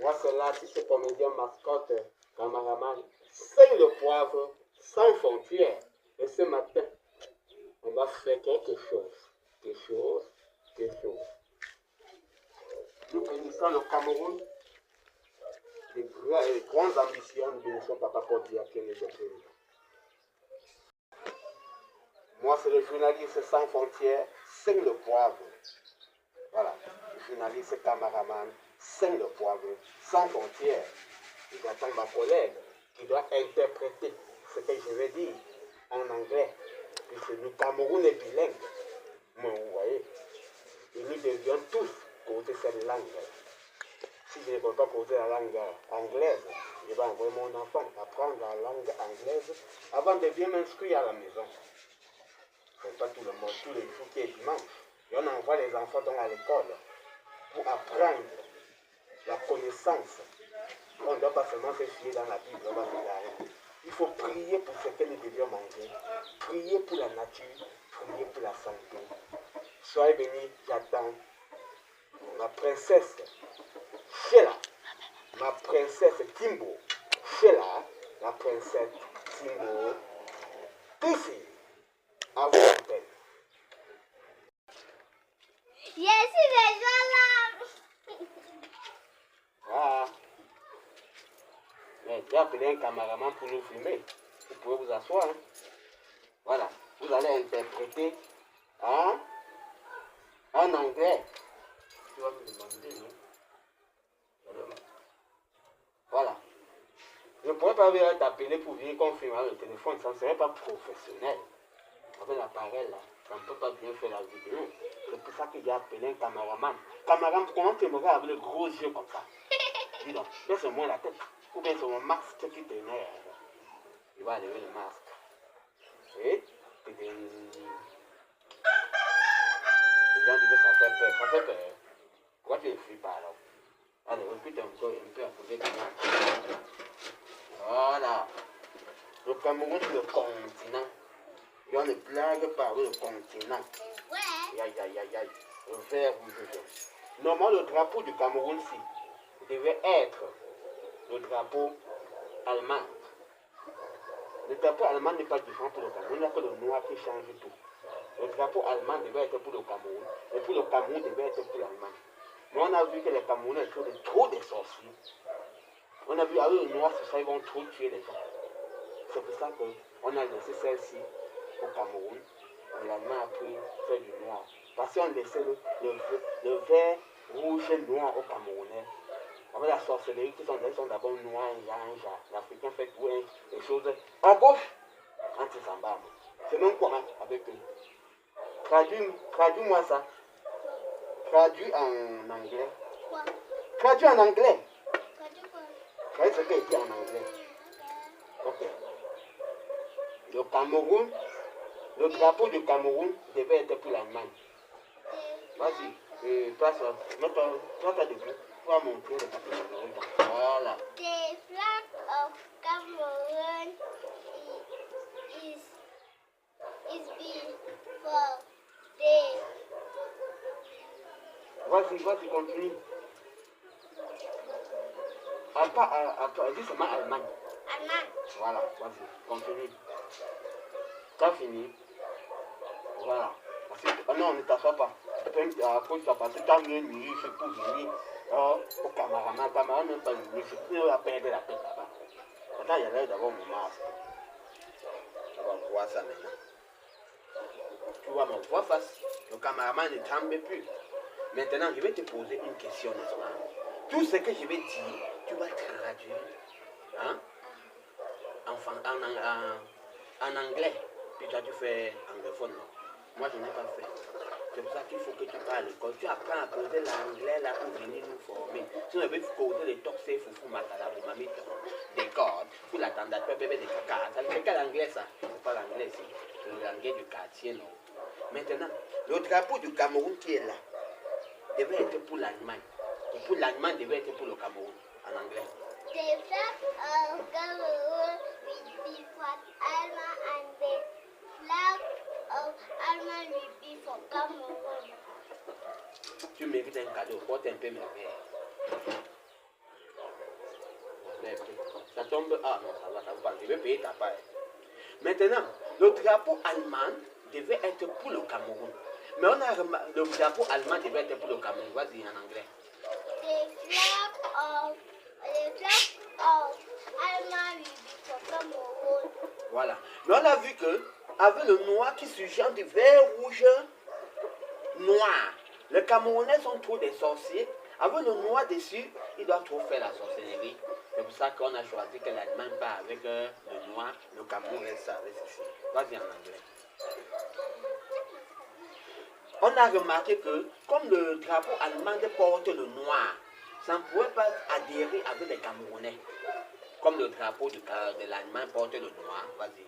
Moi, c'est l'artiste comédien mascotte, cameraman, saigne le poivre, sans frontières. Et ce matin, on va faire quelque chose. Quelque chose. Quelque chose. Nous bénissons le Cameroun. Les grandes ambitions de son papa Kodia qui est le président. Moi, c'est le journaliste sans frontières, saigne le poivre. Voilà, le journaliste cameraman, saigne le poivre, sans frontières. J'attends ma collègue qui doit interpréter ce que je vais dire en anglais. Puisque le Cameroun est bilingue. Mais vous voyez, et nous devions tous causer cette langue. Si je ne peux pas causer la langue anglaise, je vais envoyer mon enfant apprendre la langue anglaise avant de bien m'inscrire à la maison. Ce n'est pas tout le monde, tous les jours qui est dimanche. Et on envoie les enfants donc à l'école pour apprendre la connaissance. On ne doit pas seulement se fier dans la Bible, on va faire rien. Il faut prier pour ce que nous devions manger, prier pour la nature, prier pour la santé. Soyez bénis, j'attends ma princesse Sheila, ma princesse Timbo, Sheila, la princesse Timbo, ici, à vous l'antenne. Je suis déjà là. Ah, mais j'ai appelé un cameraman pour nous filmer. Vous pouvez vous asseoir. Hein? Voilà, vous allez interpréter hein, en anglais. Tu vas me demander, non? Voilà. Je ne pourrais pas venir t'appeler pour venir confirmer le téléphone, ça ne serait pas professionnel. Avec l'appareil là, ça ne peut pas bien faire la vidéo. C'est pour ça que j'ai appelé un cameraman. Cameraman, comment tu me regardes avec le gros yeux comme ça? Dis donc, laisse-moi la tête. Ou bien c'est mon masque qui t'énerve. Il va lever le masque. Et les gens disent que ça fait peur. Ça fait peur. Pourquoi tu ne fuis pas alors? Allez, répète encore un peu à côté de moi. Voilà. Le Cameroun, c'est le continent. Et on ne blague pas avec le continent. Ouais. Aïe, aïe, aïe, aïe. Le vert rouge. Normalement, le drapeau du Cameroun, devait être le drapeau allemand. Le drapeau allemand n'est pas différent pour le Cameroun. Il n'y a que le noir qui change tout. Le drapeau allemand devait être pour le Cameroun. Et pour le Cameroun devait être pour l'Allemagne. Mais on a vu que les Camerounais sont trop des sorciers. On a vu avec le noir, c'est ça, ils vont trop tuer les gens. C'est pour ça qu'on a laissé celle-ci au Cameroun. Et l'Allemagne a pris celle du noir. Parce qu'on laissait le vert, rouge et noir au Camerounais. Avec la sorcellerie qui sont d'abord noirs et orange. L'Africain fait tout les choses en gauche, anti-Zambam. C'est même comment avec eux. Traduis-moi ça. Traduis en anglais. Quoi? Traduis en anglais. Traduis quoi? Traduis ce qu'il dit en anglais. Ok. Le Cameroun, le drapeau du Cameroun devait être pour l'Allemagne. Vas-y, passe. Toi, debout. Tu vas montrer le Cameroun. Voilà. The flag of Cameroon is before the. Vas-y, continue. Dis seulement Allemagne. Allemagne. Voilà, vas-y, continue. T'as fini. Voilà. Oh non, ne t'assois pas. Accroche-toi parce que tu as mieux nuit, c'est pour venir au cameraman. Cameraman n'est pas nuit, c'est pour la perdre la tête là-bas. Attends, il y a l'air d'avoir mon masque. On va voir ça maintenant. Tu vois mon voix face. Le cameraman ne tremble plus. Maintenant, je vais te poser une question, n'est-ce pas? Tout ce que je vais dire, tu vas traduire hein, en anglais. Puis toi, tu fais anglophone. Non? Moi, je n'ai pas fait. C'est pour ça qu'il faut que tu parles. Quand tu apprends à causer l'anglais là pour venir nous former. Si on veut causer les toxés, foufou, matala, pour mamie, des cordes, pour la tendance, bébé des caca. Ça ne fait qu'à l'anglais ça. C'est pas l'anglais ici. C'est l'anglais du quartier, non. Maintenant, le drapeau du Cameroun qui est là devait être pour l'Allemagne. Et pour l'Allemagne devait être pour le Cameroun, en anglais. The flag of Cameroon will be for Alma and the flag of Alma will be for Cameroon. Tu mérites un cadeau, porte un peu mes verres. tombe. Ah non, ça va pas. Je vais payer ta part. Maintenant, le drapeau allemand devait être pour le Cameroun. Mais on a remarqué, le drapeau allemand devait être pour le Cameroun. Vas-y en anglais. The flag of Alma will be for Cameroon. Voilà. Mais on a vu que avec le noir qui surgit du vert, rouge, noir. Les Camerounais sont trop des sorciers. Avec le noir dessus, ils doivent trop faire la sorcellerie. C'est pour ça qu'on a choisi que l'Allemagne part avec le noir, le Cameroun reste avec ceci. Vas-y en anglais. On a remarqué que comme le drapeau allemand porte le noir, ça ne pouvait pas adhérer avec les Camerounais. Comme le drapeau de l'Allemagne porte le noir. Vas-y.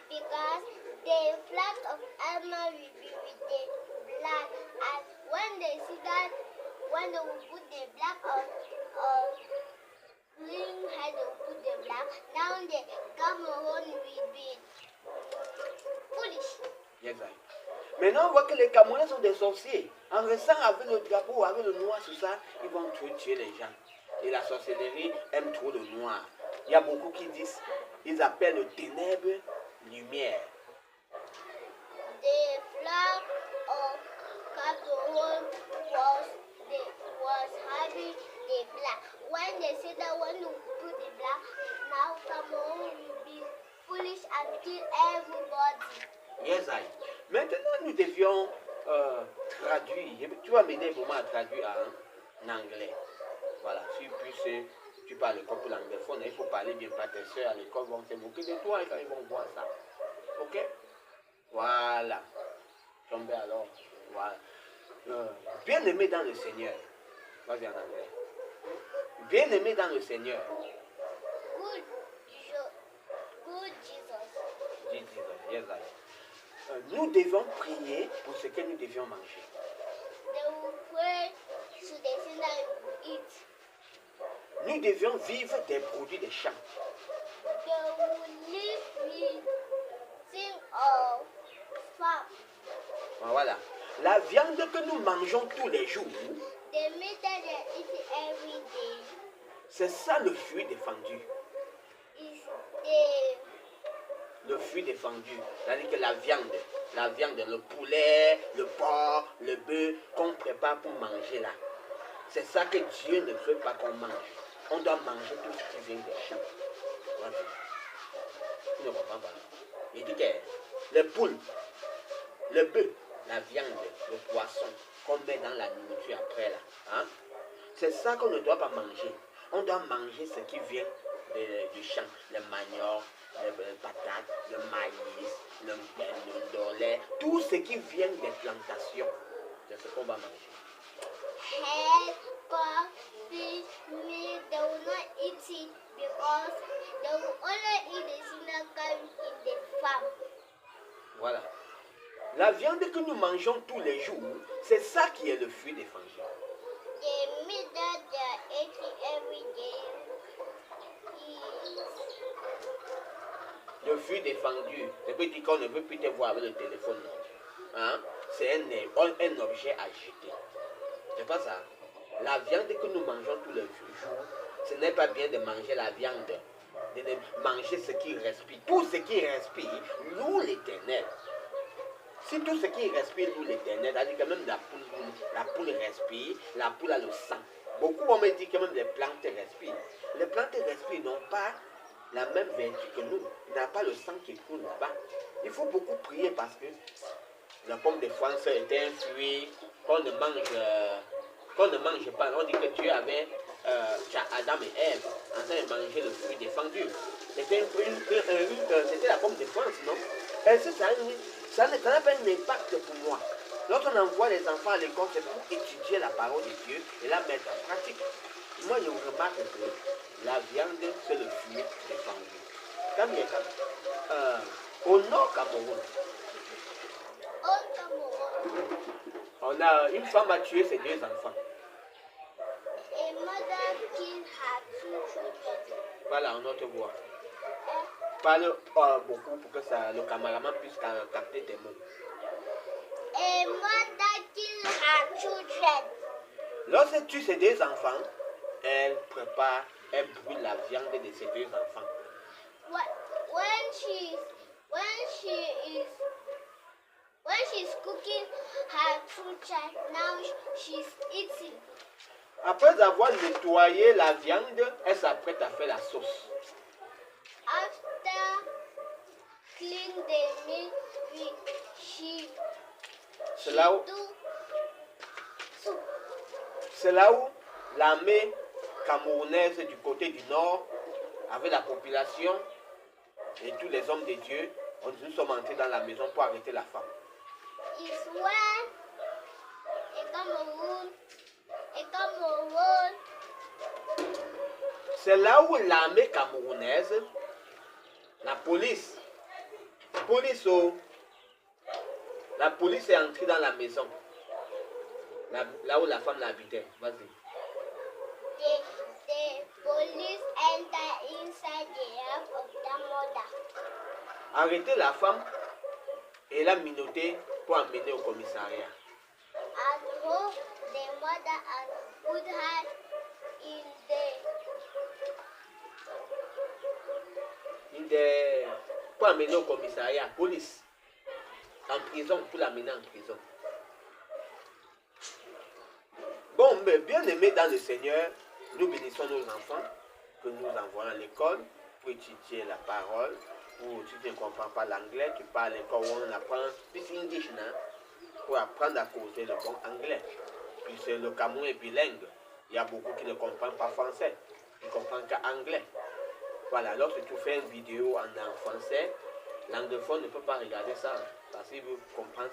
Because the flag of Alma will be with the black, and when they see that, when they will put the black of green head, they will put the black. Now the Cameroon will be foolish. Yes, right. Maintenant, on voit que les Camerounais sont des sorciers. En restant avec le drapeau, avec le noir sur ça, ils vont tuer les gens. Et la sorcellerie aime trop le noir. Il y a beaucoup qui disent, ils appellent le ténèbre lumière. The flag of Cameroon was having the black. When they say that when you put the black, now Cameroon will be foolish and kill everybody. Yes, I. Maintenant, nous devions traduire. Tu vas m'aider vraiment à traduire en anglais. Voilà, si tu parles l'école pour l'anglophone, il faut parler bien, pas tes soeurs à l'école vont se moquer de toi et quand ils vont voir ça. Ok? Voilà. Tombez alors. Voilà. Bien-aimé dans le Seigneur. Vas-y en anglais. Bien-aimé dans le Seigneur. Good Jesus. Jesus, yes, I. Nous devons prier pour ce que nous devions manger. They will pray to the thing that we will eat. Nous devions vivre des produits des champs. They will live with thing of farm. Voilà. La viande que nous mangeons tous les jours, The meat that they eat every day c'est ça le fruit défendu. is Le fruit défendu. C'est-à-dire que la viande, le poulet, le porc, le bœuf qu'on prépare pour manger là. C'est ça que Dieu ne veut pas qu'on mange. On doit manger tout ce qui vient des champs. Voilà. Tu ne comprends pas. Il dit que les poules, le bœuf, la viande, le poisson qu'on met dans la nourriture après là. Hein? C'est ça qu'on ne doit pas manger. On doit manger ce qui vient du champ. Le manioc, les patates, le maïs, le lait, tout ce qui vient des plantations. C'est ce qu'on va manger. head, pork, fish, meat. They will not eat it because they will only eat the thing that comes in the farm. Voilà. La viande que nous mangeons tous les jours, c'est ça qui est le fruit défendu. The meat that they are eating every day is Le fruit défendu, ça peut dire qu'on ne veut plus te voir avec le téléphone. Hein? C'est un objet à jeter. C'est pas ça. La viande que nous mangeons tous les jours, ce n'est pas bien de manger la viande, de manger ce qui respire. Tout ce qui respire loue l'Éternel. Si tout ce qui respire loue l'Éternel, c'est-à-dire que même la poule respire, la poule a le sang. Beaucoup vont me dire que même les plantes respirent. Les plantes respirent n'ont pas la même vertu que nous. Il n'a pas le sang qui coule là-bas. Il faut beaucoup prier parce que la pomme de France est un fruit qu'on ne mange pas. On dit que Dieu avait Adam et Ève en train de manger le fruit défendu. C'était la pomme de France, non? Est-ce que ça n'a pas un impact pour moi? Lorsqu'on envoie les enfants à l'école, c'est pour étudier la parole de Dieu et la mettre en pratique. Moi, je remarque que la viande, c'est le fruit défendu. Au nord Cameroun, on a une femme a tué ses 2 enfants. a mother killed her 2 children. Voilà, on te voit. Parle beaucoup pour que le cameraman puisse capter tes mots. A mother killed her children. Lorsqu'elle tue ses 2 enfants, elle prépare elle brûle la viande de ses deux enfants. When she's cooking her two child, now she's eating. Après avoir nettoyé la viande, elle s'apprête à faire la sauce. After clean the meat, c'est là où l'armée camerounaise du côté du nord, avec la population et tous les hommes de Dieu, nous sommes entrés dans la maison pour arrêter la femme. Is when c'est là où l'armée camerounaise, la police est entrée dans la maison, là où la femme habitait. Vas-y. The police enter inside the house of the mother. Arrêter la femme et la minoter pour emmener au commissariat. And hold the mother and put her pour amener au commissariat, police, en prison, pour l'amener en prison. Bon, mais bien aimés dans le Seigneur, nous bénissons nos enfants que nous envoyons à l'école pour étudier la parole. Ou si tu ne comprends pas l'anglais, tu parles encore où on apprend plus English, pour apprendre à causer le bon anglais. Puisque le Cameroun est bilingue, il y a beaucoup qui ne comprennent pas français, qui ne comprennent qu'anglais. Voilà, lorsque tu fais une vidéo en français, l'anglophone ne peut pas regarder ça, parce qu'il veut comprendre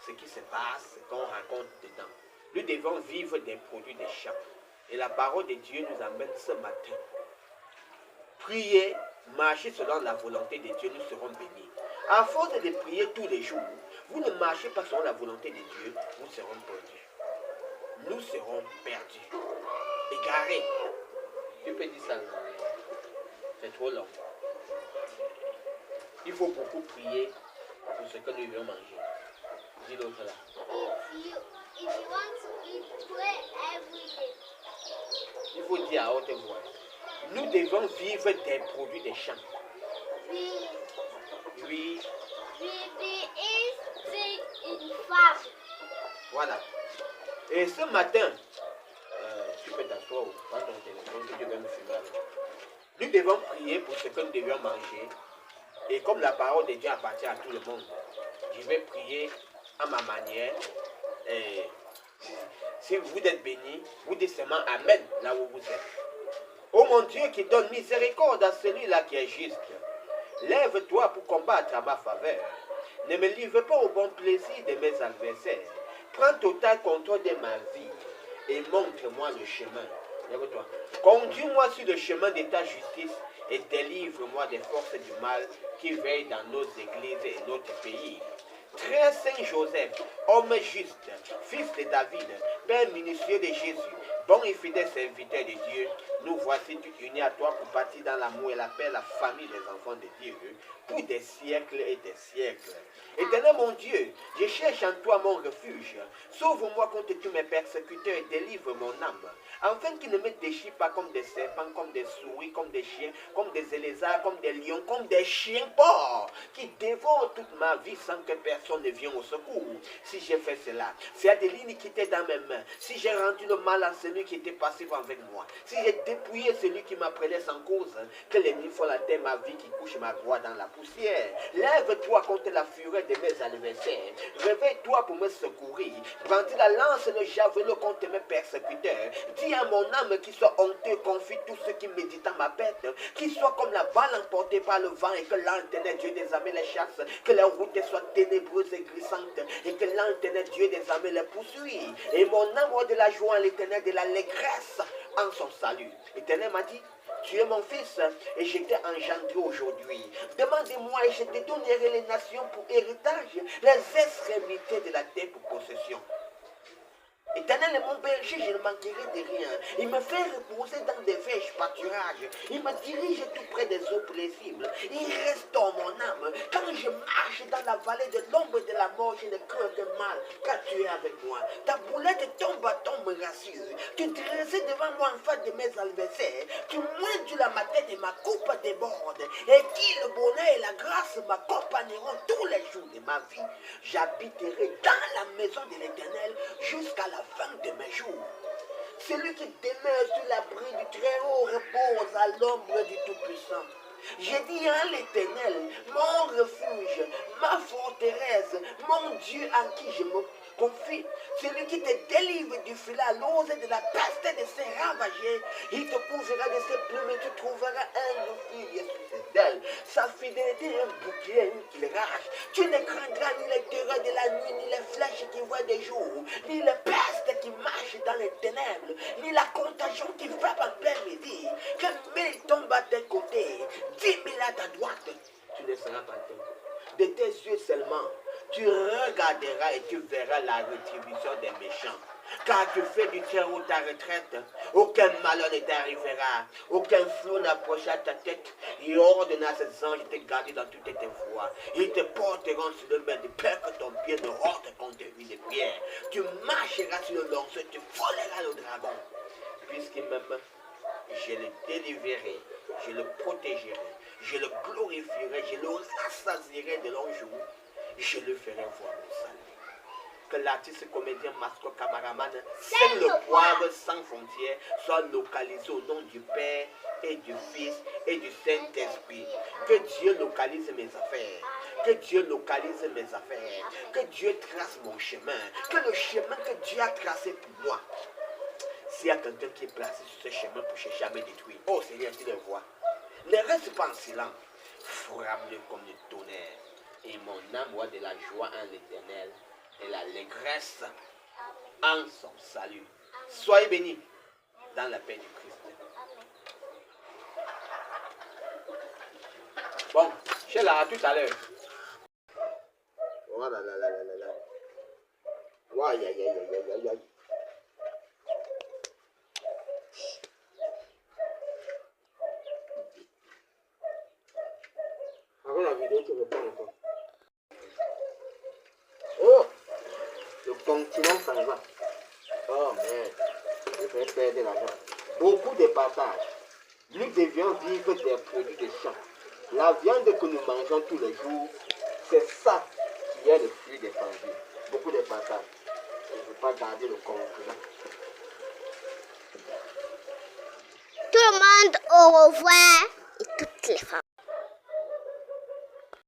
ce qui se passe, ce qu'on raconte dedans. Nous devons vivre des produits des champs. Et la parole de Dieu nous amène ce matin. Prier, marcher selon la volonté de Dieu, nous serons bénis. À force de prier tous les jours, vous ne marchez pas selon la volonté de Dieu, nous serons perdus. Nous serons perdus. Égarés. Tu peux dire ça. C'est trop long. Il faut beaucoup prier pour ce que nous devons manger. Dis l'autre là. If you want to eat, pray every day. Il faut dire à haute voix. Nous devons vivre des produits des champs. We Oui. be eating in farm. Voilà. Et ce matin, tu peux t'asseoir ou prendre ton téléphone que tu veux me filmer avec. Nous devons prier pour ce que nous devions manger. Et comme la parole de Dieu appartient à tout le monde, je vais prier à ma manière. Et si vous êtes bénis, vous dites seulement Amen là où vous êtes. Oh mon Dieu qui donne miséricorde à celui-là qui est juste. Lève-toi pour combattre à ma faveur. Ne me livre pas au bon plaisir de mes adversaires. Prends total contrôle de ma vie et montre-moi le chemin. Lève-toi. Conduis-moi sur le chemin de ta justice et délivre-moi des forces du mal qui veillent dans nos églises et notre pays. Très Saint Joseph, homme juste, fils de David, Père minutieux de Jésus, bon et fidèle serviteur de Dieu, nous voici tous unis à toi pour bâtir dans l'amour et la paix la famille des enfants de Dieu pour des siècles et des siècles. Éternel mon Dieu, je cherche en toi mon refuge. Sauve-moi contre tous mes persécuteurs et délivre mon âme, afin qu'ils ne me déchirent pas comme des serpents, comme des souris, comme des chiens, comme des élézards, comme des lions, comme des chiens porcs, qui dévorent toute ma vie sans que personne ne vienne au secours. Si j'ai fait cela, s'il y a de l'iniquité dans mes mains, si j'ai rendu le mal à celui qui était passif avec moi, si j'ai dépouillé celui qui m'appelait sans cause, que l'ennemi folâtre ma vie, qui couche ma gloire dans la poussière. Lève-toi contre la fureur de mes adversaires. Réveille-toi pour me secourir. Brandis la lance, le javelot contre mes persécuteurs. Dis à mon âme qui soit honteux, confie tous ceux qui méditent à ma bête, qui soit comme la balle emportée par le vent et que l'Éternel Dieu des armées les chasse, que leurs routes soient ténébreuses et glissantes et que l'Éternel Dieu des armées les poursuit. Et mon âme aura de la joie en l'Éternel, de l'allégresse en son salut. L'Éternel m'a dit, tu es mon fils et je t'ai engendré aujourd'hui. Demandez-moi et je te donnerai les nations pour héritage, les extrémités de la terre pour possession. Éternel est mon berger, je ne manquerai de rien. Il me fait reposer dans des verges pâturages. Il me dirige tout près des eaux paisibles. Il restaure mon âme. Quand je marche dans la vallée de l'ombre de la mort, je ne crains aucun mal, car tu es avec moi. Ta boulette et ton bâton me rassure. Tu dressais devant moi en face de mes adversaires. Tu moindus ma tête et ma coupe déborde. Et qui le bonheur et la grâce m'accompagneront tous les jours de ma vie. J'habiterai dans la maison de l'Éternel jusqu'à la fin de mes jours. Celui qui demeure sur l'abri du Très-Haut repose à l'ombre du Tout-Puissant. J'ai dit à l'Éternel, mon refuge, ma forteresse, mon Dieu en qui je me confie, celui qui te délivre du filet à l'ose de la peste de ses ravagés, il te couvrira de ses plumes et tu trouveras un refuge sous ses ailes. Sa fidélité est un bouclier, une éclairage. Tu ne craindras ni les terreurs de la nuit, ni les flèches qui voient des jours, ni les pestes qui marchent dans les ténèbres, ni la contagion qui frappe en plein midi. Que mille tombent à tes côtés, 10 000 à ta droite, tu ne seras pas atteint. De tes yeux seulement, tu regarderas et tu verras la rétribution des méchants. Car tu fais du Très-Haut ta retraite, aucun malheur ne t'arrivera, aucun flot n'approchera ta tête. Il ordonna ses anges de te garder dans toutes tes voies. Ils te porteront sur le main de peur que ton pied ne rentre contre une pierre. Tu marcheras sur le lionceau, tu voleras le dragon. Puisqu'il m'aime, je le délivrerai, je le protégerai, je le glorifierai, je le rassasierai de longs jours, je le ferai voir le salut. Que l'artiste, comédien, mascotte, cameraman, sème le poivre sans frontières, soit localisé au nom du Père et du Fils et du Saint-Esprit. Que Dieu localise mes affaires. Que Dieu localise mes affaires. Que Dieu trace mon chemin. Que le chemin que Dieu a tracé pour moi. S'il y a quelqu'un qui est placé sur ce chemin pour chercher à me détruire, oh Seigneur, tu le vois. Ne reste pas en silence. Frappe-le comme le tonnerre. Et mon âme voit de la joie en l'Éternel et la légresse en son salut. Soyez bénis dans la paix du Christ. Bon, Sheila, à tout à l'heure. Voilà, là, là, là, là, là. Aïe, aïe, aïe, aïe, aïe, aïe. Avant la vidéo, tu reprends encore. Oh! Le continent s'en va. Oh merde, je vais perdre l'argent. Beaucoup de partages. Nous devions vivre des produits de champ. La viande que nous mangeons tous les jours, c'est ça qui est le fruit des familles. Beaucoup de partages. Je ne veux pas garder le concurrent. Tout le monde, au revoir.